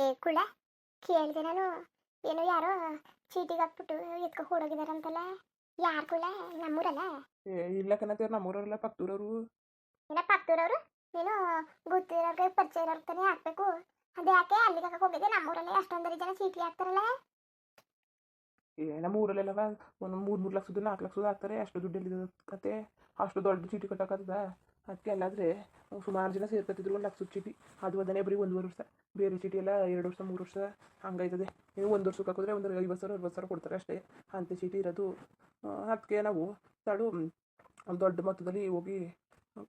ಏ ಕುಳ ಕೇಳಿದೆ ನಾನು. ಏನೋ ಯಾರೋ ಚೀಟಿಗೆ ಹಾಕ್ಬಿಟ್ಟು ಎತ್ಕೊ ಹೊಡೋಗಿದಾರಂತಲ್ಲ. ಯಾರು ಕುಳ? ನಮ್ಮೂರಲ್ಲ? ಇಲ್ಲ ಕಣತೆ ನಮ್ಮೂರವರೆಲ್ಲ ಪಕ್ದೂರವರು. ಏನ ಪಕ್ಕದೂರವರು? ನೀನು ಗೊತ್ತಿರೋರ್ಗೆ ಪರಿಚಯ ಇರೋರ್ಗೆ ತಾನೇ ಹಾಕ್ಬೇಕು. ಅದು ಯಾಕೆ ಅಲ್ಲಿಗೆ ಹಾಕಕ್ಕೆ ಹೋಗಿದ್ದೆ? ನಮ್ಮೂರಲ್ಲಿ ಅಷ್ಟೊಂದರಿ ಜನ ಚೀಟಿ ಹಾಕ್ತಾರಲ್ಲ. ನಮ್ಮ ಊರಲ್ಲೆಲ್ಲವ ಒಂದು 3-3 ಲಕ್ಷದ 4 ಲಕ್ಷದ ಹಾಕ್ತಾರೆ. ಅಷ್ಟು ದುಡ್ಡು ಕತೆ ಅಷ್ಟು ದೊಡ್ಡ ಚೀಟಿ ಕಟ್ಟೋಕ್ಕದ. ಅದಕ್ಕೆ ಅಲ್ಲಾದರೆ ಸುಮಾರು ಜನ ಸೇರ್ಕೊತಿದ್ರು 1 ಲಕ್ಷದ ಚೀಟಿ. ಅದು ಅದನ್ನೇ ಬರೀ 1.5 ವರ್ಷ. ಬೇರೆ ಚೀಟಿ ಎಲ್ಲ 2 ವರ್ಷ 3 ವರ್ಷ ಹಂಗಾಯ್ತದೆ. ನೀವು 1 ವರ್ಷಕ್ಕೆ ಹಾಕಿದ್ರೆ ಒಂದು 50,000 60,000 ಕೊಡ್ತಾರೆ ಅಷ್ಟೇ ಅಂಥ ಚೀಟಿ ಇರೋದು. ಅದಕ್ಕೆ ನಾವು ತಾಡು ದೊಡ್ಡ ಮೊತ್ತದಲ್ಲಿ ಹೋಗಿ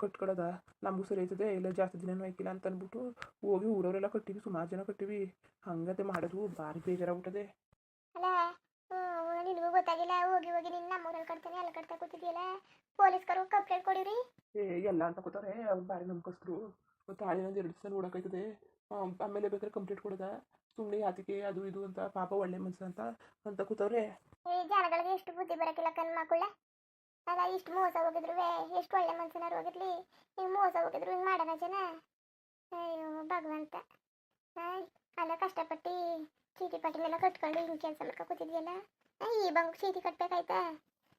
ಕಟ್ಕೊಳ್ಳೋದ ನಮಗೂ ಸರಿ ಆಯ್ತದೆ. ಇಲ್ಲ ಜಾಸ್ತಿ ದಿನನೂ ಆಯ್ಕಿಲ್ಲ ಅಂತ ಅಂದ್ಬಿಟ್ಟು ಹೋಗಿ ಊರವರೆಲ್ಲ ಕಟ್ಟಿವಿ. ಸುಮಾರು ಜನ ಕಟ್ಟಿವಿ. ಹಂಗತೆ ಮಾಡೋದು ಭಾರಿ ಬೇಜಾರಾಗ್ಬಿಟ್ಟದೆ. ಅಲ್ಲ ನಿನಗೂ ಗೊತ್ತಾಗಿಲ್ಲ. ಹೋಗಿ ಹೋಗಿ ನಿನ್ನ ನಮ್ಮೂರಲ್ಲಿ ಕಟ್ತಾನೆ ಅಲ್ಲಿ ಕಟ್ತಾ ಕೂತಿದ್ಯಲ್ಲ. ಪೊಲೀಸ್ಕರು ಕಂಪ್ಲೇಂಟ್ ಕೊಡಿವ್ರಿ. ಎಲ್ಲ ಅಂತ ಕೂತಾರೆ. ಅವ್ರು ಭಾರಿ ನಂಬಿಕಸ್ತರು. ತಾಳಿ ಒಂದು 2 ದಿವಸ ನೋಡೋಕ್ಕಾಯ್ತದೆ. ಆಮೇಲೆ ಬೇಕಾದ್ರೆ ಕಂಪ್ಲೀಟ್ ಕೊಡೋದ. ಸುಮ್ಮನೆ ಯಾತಿಗೆ ಅದು ಇದು ಅಂತ ಪಾಪ ಒಳ್ಳೆ ಮನ್ಸು ಅಂತ ಕೂತವ್ರೆ. ಈ ಜನಗಳಿಗೆ ಎಷ್ಟು ಬುದ್ಧಿ ಬರಕಿಲ್ಲ ಕಣ್ ಮಕ್ಕಳ. ಅಲ್ಲ ಇಷ್ಟು ಮೋಸ ಹೋಗಿದ್ರು ಎಷ್ಟು ಒಳ್ಳೆ ಮನ್ಸನಾರು ಹೋಗಿರ್ಲಿ. ಹಿಂಗೆ ಮೋಸ ಹೋಗಿದ್ರು ಹಿಂಗೆ ಮಾಡೋಣ ಜನ. ಅಯ್ಯೋ ಭಗವಂತ. ಅಲ್ಲ ಕಷ್ಟಪಟ್ಟು ಚೀಟಿ ಪಟ್ಟಿನೆಲ್ಲ ಕಟ್ಕೊಂಡು ಹಿಂಗೆ ಕೆಲಸ ಮಾಡ್ಕೊ ಕೂತಿದ್ಯಲ್ಲ. ಈ ಬಂಗ್ ಚೀಟಿ ಕಟ್ಬೇಕಾಯ್ತಾ?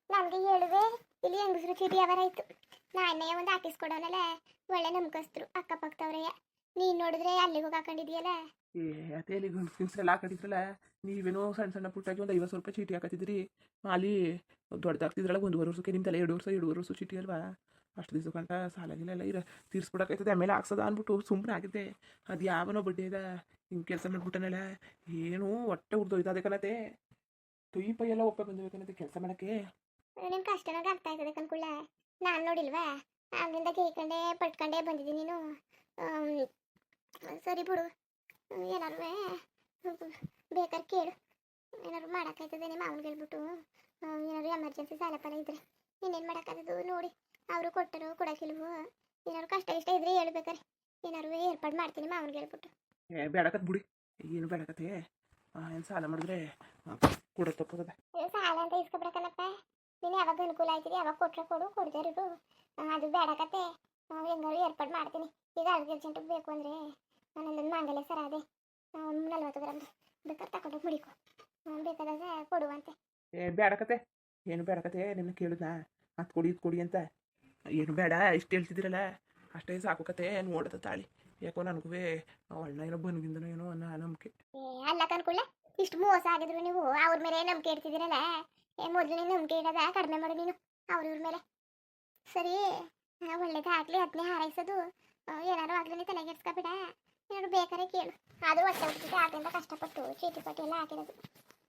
ನನಗೆ ಹೇಳುವೆ. ಇಲ್ಲಿ ಹೆಂಗಸ್ರು ಚೀಟಿ ಯಾವಾರಾಯ್ತು. ನಾನೇ ಒಂದು ಹಾಕಿಸ್ಕೊಡೋನಲ್ಲ. ಒಳ್ಳೆ ನಂಬಿಕಸ್ತರು ಅಕ್ಕಪಕ್ಕದವ್ರೆಯ. ನೀನು ನೋಡಿದ್ರೆ ಅಲ್ಲಿಗೆ ಹೋಗಿ ಹಾಕೊಂಡಿದ್ಯಲ್ಲ. ಅದೇ ಅಲ್ಲಿ ಗಂಡ್ಸೆಲ್ಲ ಹಾಕೊಂಡಿದ್ರಲ್ಲ. ನೀವೇನೋ ಸಣ್ಣ ಸಣ್ಣ ಪುಟ್ಟಾಗಿ ಒಂದು 50,000 ರೂಪಾಯಿ ಚೀಟಿ ಹಾಕತ್ತಿದ್ರಿ. ಅಲ್ಲಿ ದೊಡ್ಡದಾಗ್ತಿದ್ರಲ್ಲ 1.5 ವರ್ಷಕ್ಕೆ. ನಿಮ್ದೆಲ್ಲ 2 ವರ್ಷ ಚೀಟಿ ಅಲ್ವಾ? ಅಷ್ಟು ದಿವಸ ಕಂಟ ಸಾಲಾಗಿಲ್ಲ ಇರ ತೀರ್ಸ್ಬಿಡೋಕ್ಕಾಯ್ತದೆ. ಆಮೇಲೆ ಹಾಕ್ಸೋದ ಅಂದ್ಬಿಟ್ಟು ಸುಮ್ಮನೆ ಆಗಿದ್ದೆ. ಅದು ಯಾವನೋ ಬಡ್ಡಿ ಅದ ಹಿಂಗೆ ಕೆಲಸ ಮಾಡ್ಬಿಟ್ಟನಲ್ಲ. ಏನು ಹೊಟ್ಟೆ ಉರ್ದೋಯ್ತು ಅದೇ ಕಣತೆ. ತೊಯ್ ಪೈ ಎಲ್ಲ ಒಪ್ಪ ಬಂದಿರ್ಬೇಕನ್ನತ್ತೆ ಕೆಲಸ ಮಾಡೋಕ್ಕೆ. ನಿನ್ನ ಕಷ್ಟನಾಗ ಅರ್ಥ ಆಯ್ತದೆ ಕನ್ಕುಳ್ಳ. ನಾನು ನೋಡಿಲ್ವಾ ಆಗಿಂದ ಕೇಳ್ಕೊಂಡೆ ಪಟ್ಕೊಂಡೆ ಬಂದಿದ್ದೀನಿ ನೀನು. ಸರಿ ಬಿಡು. ಏನಾರು ಬೇಕಾದ್ರೆ ಕೇಳು. ಏನಾದ್ರು ಮಾಡೋಕ್ಕಾಯ್ತದೆ ನಿಮ್ಮ ಮಾವನಿಗೆ ಹೇಳ್ಬಿಟ್ಟು. ಏನಾದ್ರು ಎಮರ್ಜೆನ್ಸಿ ಸಾಲ ಫಲ ಇದ್ರೆ ಇನ್ನೇನು ಮಾಡೋಕ್ಕಾಗದು ನೋಡಿ. ಅವರು ಕೊಟ್ಟರು ಕೊಡೋಕಿಲ್ವು. ಏನಾದ್ರು ಕಷ್ಟ ಇಷ್ಟ ಇದ್ರೆ ಹೇಳ್ಬೇಕಾರೆ ಏನಾರು ಏರ್ಪಾಡು ಮಾಡ್ತೀನಿ ಮಾವನಿಗೆ ಹೇಳ್ಬಿಟ್ಟು. ಬೇಡಕತ್ ಬಿಡಿ. ಏನು ಬೇಡಕತೆ. ಏನು ಸಾಲ ಮಾಡಿದ್ರೆ ಕೊಡೋ ತಪ್ಪದ. ಸಾಲ ಅಂತ ಇಸ್ಕೊಬಿಡಕಲ್ಲಪ್ಪ. ನೀನು ಯಾವಾಗ ಅನುಕೂಲ ಆಯ್ತಿದೆ ಯಾವಾಗ ಕೊಟ್ಟರೆ ಕೊಡು, ಕೊಡದೇ ಇರು. ಅದು ಬೇಡಕತ್ತೆ. ಹೆಂಗಾರು ಏರ್ಪಾಡು ಮಾಡ್ತೀನಿ. ಈಗ ಅರ್ಜೆಂಟಿಗೆ ಬೇಕು ಅಂದರೆ ನಾನೊಂದೊಂದು ಮಾಂಗಲ್ಯ ಸರ ಅದೇ 40 ಗ್ರಾಮ್ ಬೇಕಾದ್ರೆ ತಗೊಂಡೋಗಿ ಮುಡಿಕೊ. ಬೇಕಾದಾಗ ಕೊಡುವಂತೆ. ಬೇಡಕತೆ. ಏನು ಬೇಡಕತೆ. ನಿನ್ನ ಕೇಳಿದ್ನಾ ಅದು ಕೊಡಿ ಇದು ಕೊಡಿ ಅಂತ. ಏನು ಬೇಡ ಇಷ್ಟು ಹೇಳ್ತಿದ್ದೀರಲ್ಲ ಅಷ್ಟೇ ಸಾಕು ಕತೆ. ನೋಡದ ತಾಳಿ ಯಾಕೋ ನನಗೂ ಅಣ್ಣ ಏನೋ ಬಂದ್ಗಿಂದನೋ ಏನೋ ಅನ್ನೋ ನಂಬಿಕೆ. ಅಲ್ಲ ಕನ್ಕೊಳ್ಳ. ಇಷ್ಟು ಮೋಸ ಆಗಿದ್ರು ನೀವು ಅವ್ರ ಮೇಲೆ ನಂಬಿಕೆ ಇಡ್ತಿದ್ದೀರಲ್ಲ. ಮೊದಲು ನೀನು ನಂಬಿಕೆ ಇಡೋದ ಕಡಿಮೆ ಮಾಡು ನೀನು ಅವ್ರ ಮೇಲೆ. ಸರಿ ಒಳ್ಳೇದಾಗಲಿ ಅದನ್ನೇ ಹಾರೈಸೋದು. ಏನಾರು ಆಗಲಿ ನೀ ತಲೆಗೆಡ್ಸ್ಕೊಬೇಡ. ಏನಾದ್ರು ಬೇಕಾರೆ ಕೇಳು. ಆದರೂ ಹೊಟ್ಟೆ ಹುಟ್ಟಿದೆ ಆದ್ದರಿಂದ ಕಷ್ಟಪಟ್ಟು ಚೀಟಿ ಪಟ್ಟಿ ಎಲ್ಲ ಹಾಕಿರೋದು.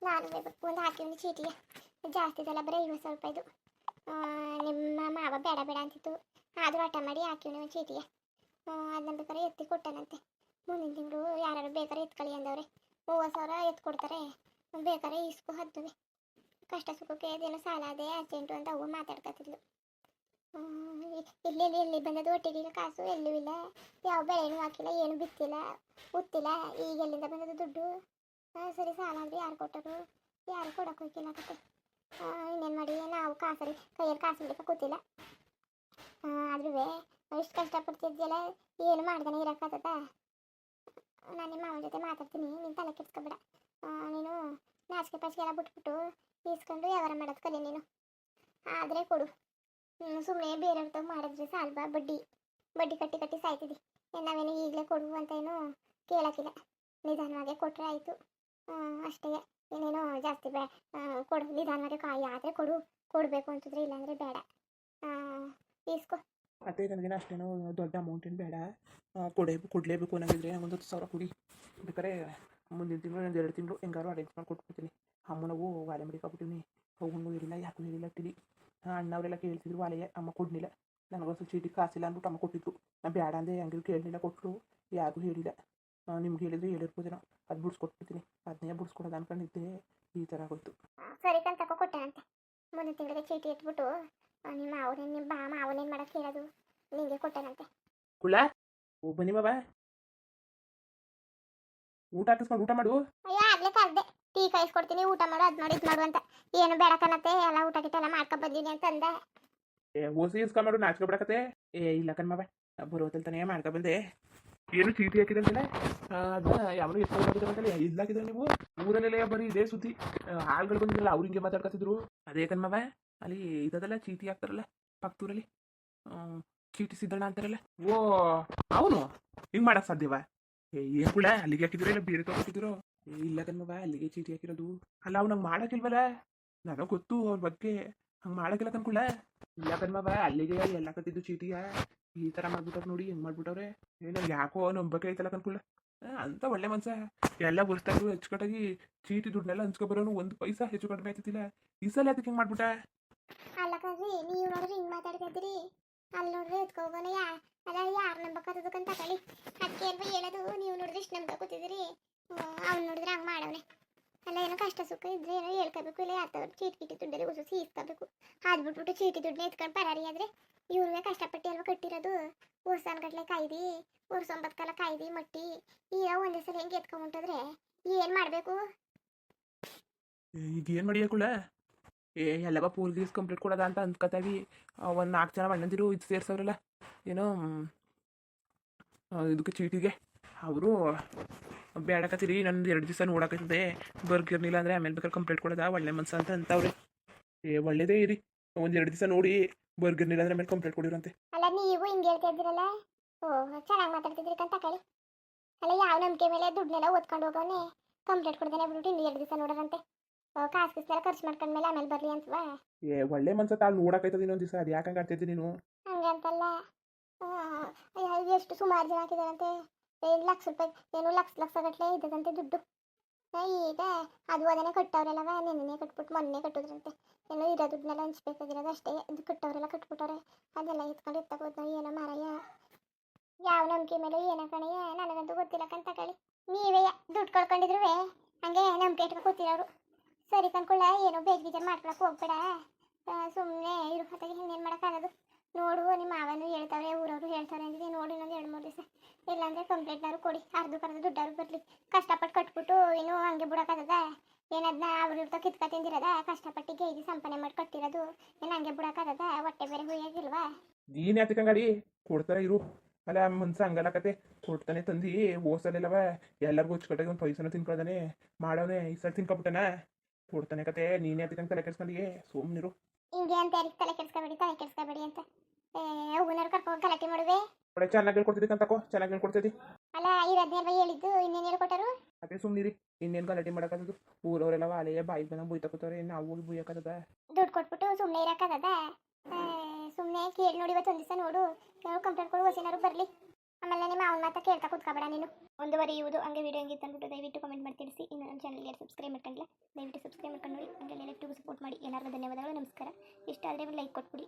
ನಾನು ಒಂದು ಹಾಕಿವ್ನಿ ಚೀಟಿಗೆ. ಜಾಸ್ತಿ ಇದೆಲ್ಲ ಬರೀ 50,000 ರೂಪಾಯಿದು. ನಿಮ್ಮ ಮಾವ ಬೇಡ ಬೇಡ ಅಂತಿತ್ತು. ಆದರೂ ಹಠ ಮಾಡಿ ಹಾಕಿವ್ನಿ ಒಂದು ಚೀಟಿಗೆ. ಅದನ್ನ ಬೇಕಾದ್ರೆ ಎತ್ತಿ ಕೊಟ್ಟನಂತೆ. ಮುಂದಿನ ತಿಂಗಳು ಯಾರು ಬೇಕಾದ್ರೆ ಎತ್ಕೊಳ್ಳಿ ಅಂದವ್ರೆ. 30,000 ಎತ್ತು ಕೊಡ್ತಾರೆ. ಬೇಕಾದ್ರೆ ಇಸ್ಕೊ ಹತ್ತವೆ. ಕಷ್ಟ ಸುಖಕ್ಕೆ ಅದೇನೋ ಸಾಲ ಅದೇ ಅರ್ಜೆಂಟು ಅಂತ ಅವ್ವ ಮಾತಾಡ್ಕೊತಿದ್ಲು. ಎಲ್ಲಿ ಬಂದದ್ದು ಒಟ್ಟಿಗೆ ಕಾಸು ಎಲ್ಲೂ ಇಲ್ಲ. ಯಾವ ಬೆಳೆನೂ ಹಾಕಿಲ್ಲ, ಏನು ಬಿತ್ತಿಲ್ಲ ಉತ್ತಿಲ್ಲ. ಈಗ ಎಲ್ಲಿಂದ ಬಂದದ್ದು ದುಡ್ಡು? ಸರಿ ಸಾಲ ಅಂದರೆ ಯಾರು ಕೊಟ್ಟರು? ಯಾರು ಕೊಡೋಕೆ ಹೋಗಿಲ್ಲ ಕತೆ. ಇನ್ನೇನು ಮಾಡಿ ನಾವು ಕಾಸಲ್ಲಿ ಕೈಯಲ್ಲಿ ಕಾಸು ಬಿಡಕ್ಕೆ ಕೂತಿಲ್ಲ. ಆದ್ರೂ ಇಷ್ಟು ಕಷ್ಟಪಡ್ತಿದ್ಯಲ್ಲ ಏನು ಮಾಡ್ದಾನೆ ಇರೋಕ್ಕಾಗದ? ನಾನು ನಿಮ್ಮ ಮಾವನ ಜೊತೆ ಮಾತಾಡ್ತೀನಿ. ನೀನು ತಲೆ ಕೆಡ್ಸ್ಕೊಬೇಡ. ನೀನು ನಾಚಿಕೆ ಪಾಚಿಕೆ ಎಲ್ಲ ಬಿಟ್ಬಿಟ್ಟು ಈಸ್ಕೊಂಡು ವ್ಯವಹಾರ ಮಾಡೋದು ಕಲಿ ನೀನು. ಆದರೆ ಕೊಡು. ಸುಮ್ಮನೆ ಬೇರೆಯವ್ರ ಮಾಡಿದ್ರೆ ಸಾಲ್ವಾ? ಬಡ್ಡಿ ಕಟ್ಟಿ ಸಾಯ್ತಿದ್ದಿ. ನಾವೇನು ಈಗಲೇ ಕೊಡು ಅಂತ ಏನು ಕೇಳೋಕ್ಕಿಲ್ಲ. ನಿಧಾನವಾಗಿ ಕೊಟ್ಟರೆ ಆಯಿತು ಅಷ್ಟೇ. ಏನೇನೋ ಜಾಸ್ತಿ ಕೊಡು. ನಿಧಾನವಾಗಿ ಕಾಯಿ ಆದರೆ ಕೊಡಬೇಕು ಅಂತಿದ್ರೆ, ಇಲ್ಲಾಂದರೆ ಬೇಡ. ಈಸ್ಕೊ. ಅದೇ ನನಗೇನು ಅಷ್ಟೇನೋ ದೊಡ್ಡ ಅಮೌಂಟ್ ಏನು ಬೇಡ. ಕೊಡಲೇಬೇಕು ಅನ್ನೋದಿದ್ರೆ ನಂಗೊಂದು 10,000 ಕೊಡಿ. ಬೇಕಾದ್ರೆ ಮುಂದಿನ ತಿಂಗಳು 2 ತಿಂಗಳು ಹೆಂಗಾರು ಅರೇಂಜ್ ಮಾಡಿ ಕೊಟ್ಬಿಡ್ತೀನಿ. ಅಮ್ಮನವು ವಾಲೆ ಮಡಿಕೊಬಿಟ್ಟಿನಿ. ಅವನು ಹೇಳಿಲ್ಲ ಯಾಕೂ ಹೇಳಿಲ್ಲ ತಿಳಿ. ಅಣ್ಣವರೆಲ್ಲ ಕೇಳ್ತಿದ್ರು ವಾಲೆಯ. ಅಮ್ಮ ಕೊಡಲಿಲ್ಲ. ನನಗೊಂದು ಚೀಟಿ ಕಾಸಿಲ್ಲ ಅಂದ್ಬಿಟ್ಟು ಅಮ್ಮ ಕೊಟ್ಟಿದ್ರು. ನಾನು ಬೇಡ ಅಂದೆ. ಹಂಗೆ ಕೇಳಲಿಲ್ಲ ಕೊಟ್ಟರು. ಯಾರಿಗೂ ಹೇಳಿಲ್ಲ. ನಿಮ್ಗೆ ಹೇಳಿದ್ರೆ ಹೇಳಿರ್ಬೋದೇನೋ. ಅದು ಬಿಡಿಸ್ಕೊಟ್ಬಿಡ್ತೀನಿ. ಅದನ್ನೇ ಬಿಡಿಸ್ಕೊಡೋದು ಅನ್ಕೊಂಡಿದ್ದೆ. ಈ ಥರ ಆಗೋಯ್ತು. ಸರಿ ಕಣ್ ತಗೋ ಕೊಟ್ಟೆನಂತೆ. ಮುಂದಿನ ತಿಂಗಳಿಗೆ ಚೀಟಿ ಎತ್ಬಿಟ್ಟು ನಿಮ್ಮ ಮಾವನೇನು ಮಾಡೋಕ್ಕೆ ಹೇಳೋದು? ನಿಂಗೆ ಕೊಟ್ಟೆನಂತೆ. ಕುಳ್ಳ ಬನ್ನಿ ಬಾಬಾ. ಊಟ ಹಾಕಿಸ್ಕೊಂಡು ಊಟ ಮಾಡು. ಅಯ್ಯೋ ಆಗ್ಲೇ ಕರ್ದೆ. ಟೀ ಕಾಯಿಸ್ಕೊಡ್ತೀನಿ, ಊಟ ಮಾಡು, ಅದು ಮಾಡು ಇದು ಮಾಡು ಅಂತ. ಏನು ಬೇಡ ಕಣತ್ತೆ. ಎಲ್ಲ ಊಟ ಗಿಟ್ಟ ಎಲ್ಲ ಮಾಡ್ಕೊ ಬಂದೀನಿ ಅಂತಂದೆ. ಓಸಿ ಇಸ್ಕೊಂಡ್ಮಾಡು ನಾಚ್ಕೊ ಬಿಡಕತ್ತೆ. ಇಲ್ಲ ಕಣ್ಮವ ಬರೋತಲ್ ತಾನೇ ಮಾಡ್ಕೊ ಬಂದೆ. ಏನು ಚೀಟಿ ಹಾಕಿದಂತೆಲ್ಲ ಅದನ್ನ ಯಾವನು ಎಷ್ಟು ಹಾಕಿದ್ರಂತಲ್ಲ ಇಲ್ಲ ಹಾಕಿದ್ರೆ ನೀವು ಊರಲ್ಲೆಲ್ಲ ಬರೀ ಇದೇ ಸುದ್ದಿ ಆಳ್ಗಳು ಬಂದಿದ್ರಲ್ಲ ಅವ್ರು ಹಿಂಗೆ ಮಾತಾಡ್ಕೊತಿದ್ರು ಅದೇ ಕಣ್ಮವ ಅಲ್ಲಿ ಇದದಲ್ಲ ಚೀಟಿ ಹಾಕ್ತಾರಲ್ಲ ಪಕ್ತೂರಲ್ಲಿ ಚೀಟಿ ಸಿದ್ದಣ್ಣ ಅಂತಾರಲ್ಲ ಓ ಅವನು ಹಿಂಗೆ ಮಾಡಕ್ ಸಾಧ್ಯವ ಏನ್ ಕೂಡ ಅಲ್ಲಿಗೆ ಹಾಕಿದ್ರು ಇಲ್ಲ ಬೇರೆ ತಗೋತಿದ್ರು ಇಲ್ಲ ಕಣ್ಮವ ಅಲ್ಲಿಗೆ ಚೀಟಿ ಹಾಕಿರೋದು ಅಲ್ಲ ಅವ್ನು ಹಂಗೆ ಮಾಡಕ್ಕಿಲ್ವಲ್ಲ ನನಗೆ ಗೊತ್ತು ಅವ್ರ ಬಗ್ಗೆ ಹಂಗೆ ಮಾಡಕ್ಕಿಲ್ಲ ಕನ್ಕುಳ ಇಲ್ಲ ಕಣ್ಮವ ಅಲ್ಲಿಗೆ ಎಲ್ಲ ಕಟ್ಟಿದ್ದು ಚೀಟಿಯ ಈ ಥರ ಮಾಡ್ಬಿಟ್ಟವ್ರು ನೋಡಿ ಹೆಂಗೆ ಮಾಡ್ಬಿಟ್ಟವ್ರೆ ನಂಗೆ ಯಾಕೋ ನಂಬಕ್ಕೆ ಐತಲ್ಲ ಕನ್ಕುಳ ಅಂತ ಒಳ್ಳೆ ಮನ್ಸ ಎಲ್ಲ ವರ್ಷದಾಗೂ ಹೆಚ್ಚುಕಟ್ಟಾಗಿ ಚೀಟಿ ದುಡ್ಡನ್ನೆಲ್ಲ ಹಂಚ್ಕೊಬರೋನು ಒಂದು ಪೈಸಾ ಹೆಚ್ಚು ಕಡಿಮೆ ಆಯ್ತಿಲ್ಲ ಈ ಸಲ ಅದಕ್ಕೆ ಹಿಂಗೆ ಮಾಡ್ಬಿಟ್ಟ ಅಲ್ಲ ಕಣ್ರಿ ನೀವು ನೋಡ್ರಿ ಹಿಂಗೆ ಮಾತಾಡ್ತಾ ಇದ್ದೀರಿ ಅಲ್ಲಿ ನೋಡ್ರಿ ಎತ್ಕೋಗೋಣ ಅಲ್ಲ ಯಾರು ನಂಬಕ್ಕಂತ ತಗೊಳ್ಳಿ ಅದಕ್ಕೆ ಅಲ್ವಾ ಹೇಳೋದು ನೀವು ನೋಡಿದ್ರೆ ಇಷ್ಟು ನಂಬಕ ಕೂತಿದ್ದೀರಿ ಅವ್ನು ನೋಡಿದ್ರೆ ಹಂಗೆ ಮಾಡವನೆ ಅಲ್ಲ ಏನೋ ಕಷ್ಟ ಸುಖ ಇದ್ರೆ ಏನೋ ಹೇಳ್ಕೋಬೇಕು ಇಲ್ಲ ಯಾತವ್ರು ಚೀಟಿ ದುಡ್ಡಲ್ಲಿ ಉಸಿಸಿ ಇಸ್ಕೋಬೇಕು ಅದು ಬಿಟ್ಬಿಟ್ಟು ಚೀಟಿ ದುಡ್ಡನ್ನ ಎತ್ಕೊಂಡು ಪರಾರಿ ಆದರೆ ಇವ್ರಿಗೆ ಕಷ್ಟಪಟ್ಟು ಅಲ್ವಾ ಕಟ್ಟಿರೋದು ವರ್ಷಾನ್ಗಟ್ಲೆ ಕಾಯ್ದು ವರ್ಷೊಂಬತ್ತು ಕಾಲ ಕಾಯ್ದು ಮಟ್ಟಿ ಈಗ ಒಂದೇ ಸಲ ಹೆಂಗೆ ಎತ್ಕೊಂಡ್ಬಿಟ್ಟದ್ರೆ ಏನು ಮಾಡಬೇಕು ಈಗ ಏನು ಮಾಡಿಯಕುಳ ಎಲ್ಲವ ಪೋಲ್ಗೀಸ್ ಕಂಪ್ಲೀಟ್ ಕೊಡೋದ ಅಂತ ಅಂದ್ಕೊತಾವಿ ಒಂದು 4 ಜನ ಅಣ್ಣಂದಿರು ಇದು ಸೇರ್ಸವ್ರಲ್ಲ ಏನೋ ಇದಕ್ಕೆ ಚೀಟಿಗೆ ಅವರು ಬೇಡಕತ್ತೀರಿ ನಂದು 2 ದಿವಸ ನೋಡಕತ್ತಿದೆ ಬರ್ಗಿರ್ನಿಲ್ಲ ಅಂದರೆ ಆಮೇಲೆ ಬೇಕಾದ್ರೆ ಕಂಪ್ಲೇಂಟ್ ಕೊಡೋದ ಒಳ್ಳೆ ಮನ್ಸ ಅಂತ ಅಂತವ್ರೆ ಒಳ್ಳೇದೇ ಇರಿ ಒಂದು 2 ದಿವಸ ನೋಡಿ ಬರ್ಗಿರ್ನಿಲ್ಲ ಅಂದರೆ ಆಮೇಲೆ ಕಂಪ್ಲೇಂಟ್ ಕೊಡಿರಂತೆ ಅಲ್ಲ ನೀವು ಹಿಂಗೆ ಹೇಳ್ತಾ ಇದ್ದೀರಲ್ಲ ಓ ಚೆನ್ನಾಗಿ ಮಾತಾಡ್ತಿದ್ರಿ ಕಂತ ತಗೊಳ್ಳಿ ಅಲ್ಲ ಯಾವ ನಂಬಿಕೆ ಮೇಲೆ ದುಡ್ಡನ್ನೆಲ್ಲ ಓದ್ಕೊಂಡು ಹೋಗೋನೆ ಕಂಪ್ಲೇಂಟ್ ಕೊಡ್ದೇನೆ ಬಿಟ್ಬಿಟ್ಟು ಇನ್ನು 2 ದಿವಸ ನೋಡೋರಂತೆ ಕಾಸು ಕಿಸ್ನೆಲ್ಲ ಖರ್ಚು ಮಾಡ್ಕೊಂಡ್ಮೇಲೆ ಆಮೇಲೆ ಬರಲಿ ಅಂತವಾ ಒಳ್ಳೆ ಮನ್ಸ ತಾಳು ನೋಡಕೈತದ ಇನ್ನೊಂದು ದಿವಸ ಅದು ಯಾಕೆ ಆಡ್ತಿದ್ದಿ ನೀನು ಹಂಗೆ ಅಂತಲ್ಲ ಎಷ್ಟು ಸುಮಾರು ಜನ ಹಾಕಿದಾರಂತೆ ಏನು ಲಕ್ಷ ರೂಪಾಯಿ ಏನು ಲಕ್ಷ ಗಟ್ಟಲೆ ಇದ್ದದಂತೆ ದುಡ್ಡು ಈಗ ಅದು ಅದನ್ನೇ ಕಟ್ಟವ್ರಲ್ಲವ ನೆನ್ನೆ ಕಟ್ಬಿಟ್ಟು ಮೊನ್ನೆ ಕಟ್ಟಿದ್ರಂತೆ ಏನೋ ಇರೋ ದುಡ್ಡನ್ನೆಲ್ಲ ಹಂಚ್ಬೇಕಾಗಿರೋದು ಅಷ್ಟೇ ಇದು ಕಟ್ಟವ್ರೆಲ್ಲ ಕಟ್ಬಿಟ್ಟವ್ರೆ ಅದೆಲ್ಲ ಎತ್ಕೊಂಡು ಎತ್ತಬೋದು ಏನೋ ಮಾರಯ್ಯ ಯಾವ ನಂಬಿಕೆ ಮೇಲೆ ಏನೋ ಕಣಯ್ಯ ನನಗಂತೂ ಗೊತ್ತಿಲ್ಲ ಕಂತ ಕಳಿ ನೀವೇ ದುಡ್ಡು ಕಳ್ಕೊಂಡಿದ್ರು ಹಂಗೆ ನಂಬಿಕೆ ಇಟ್ಕೊಂಡು ಕೂತಿರೋರು ಸರಿ ಕನ್ಕೊಳ್ಳ ಏನೋ ಬೇಜಾರು ಮಾಡ್ಕೊಳಕ್ಕೆ ಹೋಗ್ಬೇಡ ಸುಮ್ಮನೆ ಇರು ಹೊತ್ತಿಗೆ ಇನ್ನೇನು ಮಾಡೋಕ್ಕಾಗೋದು ನೋಡು ನಿಮ್ಮ ಮಾವನು ಹೇಳ್ತಾವ್ರೆ ಊರವರು ಹೇಳ್ತಾರೆ ಅಂದಿದೆ ನೋಡಿ ಇನ್ನೊಂದು 2-3 ದಿವಸ ಇಲ್ಲಾಂದರೆ ಕಂಪ್ಲೇಂಟ್ನಾರು ಕೊಡಿ ಅರ್ಧಕ್ಕರ್ಧ ದುಡ್ಡಾರು ಬರಲಿ ಕಷ್ಟಪಟ್ಟು ಕಟ್ಬಿಟ್ಟು ಇನ್ನೂ ಹಂಗೆ ಬಿಡೋಕ್ಕಾಗದ ಏನದನ್ನ ಅವ್ರ ಇರ್ತಾ ಕಿತ್ಕ ತಿಂದಿರೋದ ಕಷ್ಟಪಟ್ಟು ಗೈದು ಸಂಪಾದನೆ ಮಾಡಿ ಕಟ್ಟಿರೋದು ಏನು ಹಂಗೆ ಬಿಡೋಕ್ಕಾಗದ ಹೊಟ್ಟೆ ಬೇರೆ ಹುಯ್ಯಾಗಿಲ್ವಾ ನೀನು ಯಾತಕ್ಕಂಗಾಡಿ ಕೊಡ್ತಾರೆ ಇರು ಅಲ್ಲ ಮನ್ಸ ಹಂಗಲ್ಲಕತೆ ಕೊಡ್ತಾನೆ ತಂದು ಓಸಲೆಲ್ಲವ ಎಲ್ಲರಿಗೂ ಹಚ್ಕಟ್ಟಾಗಿ ಒಂದು ಪೈಸನ ತಿನ್ಕೊಳ್ದಾನೆ ಮಾಡವನೆ ಈ ಸಲ ತಿನ್ಕೊಬಿಟ್ಟನ ಕೊಡ್ತಾನೆ ಕತೆ ನೀನೇ ಅದಕ್ಕಂಗೆ ತಲೆ ಕೆಡ್ಸ್ಕೊಂಡಿಗೆ ಸುಮ್ಮನಿರು ಹಿಂಗೆ ಅಂತ ಯಾರಿಗೆ ತಲೆ ಕೆಡ್ಸ್ಕೊಬೇಡಿ ಅಂತ ಹೂವಿನವ್ರು ಕರ್ಕೊಂಡು ಗಲಾಟೆ ಮಾಡುವೆ ಒಳ್ಳೆ ಚೆನ್ನಾಗಿ ಹೇಳ್ಕೊಡ್ತಿದ್ದಿ ಕಂತಕೋ ಚೆನ್ನಾಗಿ ಹೇಳ್ಕೊಡ್ತಿದ್ದಿ ಅಲ್ಲ ಇರೋದ್ನೇಲ್ವ ಹೇಳಿದ್ದು ಇನ್ನೇನು ಹೇಳ್ಕೊಟ್ಟರು ಅದೇ ಸುಮ್ಮನಿರಿ ಇನ್ನೇನು ಗಲಾಟೆ ಮಾಡೋಕ್ಕದು ಊರವರೆಲ್ಲ ಅಲೆಯ ಬಾಯಿ ಬಂದು ಬುಯ್ತಕೋತಾರೆ ನಾವು ಹೋಗಿ ಬುಯ್ಯಕ್ಕದ ದುಡ್ಡು ಕೊಟ್ಬಿಟ್ಟು ಸುಮ್ಮನೆ ಇರೋಕ್ಕಾಗದ ಸುಮ್ಮನೆ ಕೇಳಿ ನೋಡಿ ಇವತ್ತು ಒಂದು ದಿವಸ ನೋಡು ಕಂಪ್ಲೇಂಟ್ ಕೊಡು ಹೊಸಿನಾರು ಬರಲಿ ಆಮೇಲೆ ನಿಮ್ಮ ಅವನ ಮಾತಾ ಕೇಳ್ತಾ ಕೂತ್ಕೋಬೇಡ ನೀನು ಮುಂದುವರಿಯುವುದು ಹಂಗೆ ವಿಡಿಯೋ ಹಂಗಿತ್ತು ಅಂದ್ಬಿಟ್ಟು ದಯವಿಟ್ಟು ಕಮೆಂಟ್ ಮಾಡಿ ತಿಳಿಸಿ ಇನ್ನು ನಮ್ಮ ಚಾನಲ್ಗೆ ಸಬ್ಸ್ಕ್ರೈಬ್ ಮಾಡ್ಕೊಂಡಿಲ್ಲ ದಯವಿಟ್ಟು ಸಬ್ಸ್ಕ್ರೈಬ್ ಮಾಡ್ಕೊಂಡು ನೋಡಿ ಹಂಗೆ ಎಲ್ಲರಿಗೂ ಸಪೋರ್ಟ್ ಮಾಡಿ ಎಲ್ಲರಿಗೂ ಧನ್ಯವಾದಗಳು ನಮಸ್ಕಾರ ಇಷ್ಟ ಆದರೆ ಒಂದು ಲೈಕ್ ಕೊಟ್ಬಿಡಿ